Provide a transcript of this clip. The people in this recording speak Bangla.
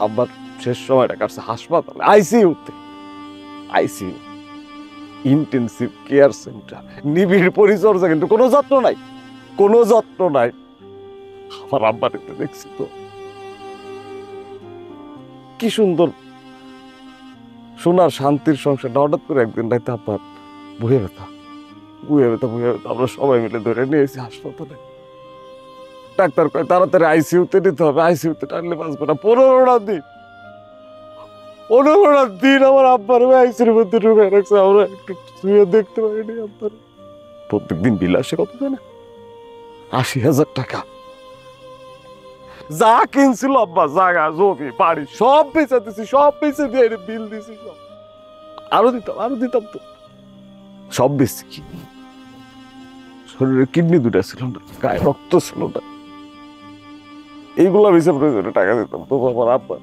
আব্বার শেষ সময়টা কাটছে হাসপাতালে, আইসিইউতে। আইসিইউ, ইন্টেনসিভ কেয়ার সেন্টার, নিবিড় পরিচর্যা, কিন্তু কোনো যত্ন নাই, কোনো যত্ন নাই। আমার আব্বার একটু দেখছি তো কি সুন্দর সোনার শান্তির সংসারটা, হঠাৎ করে একদিন রাইতে আব্বার বুয়ে ব্যথা, বুয়ে ব্যথা, বুয়ে ব্যথা। আমরা সবাই মিলে ধরে নিয়েছি হাসপাতালে। ডাক্তার কয় তাড়াতাড়ি আইসিইউতে নিতে হবে, আইসিইউতে টানলে বাঁচবে না। 15টা দিন, 15টা দিন আমার আব্বার আইসিইউর মধ্যে ঢুকে রাখছে, আমরা একটু শুয়ে দেখতে পারিনি আব্বার। প্রত্যেকদিন বিল আসে কত জানে? 80,000 টাকা। যা কিনছিল আব্বা, জায়গা জমি বাড়ি সব বেচে দিছি, সব বেচে দিয়ে বিল দিছি সব। আরো দিতাম, আরো দিতাম তো, সব বেশি। শরীরে কিডনি দুটা ছিল না, গায়ে রক্ত ছিল না, এইগুলা বেচে প্রয়োজনে টাকা দিতাম তো আমার আব্বা।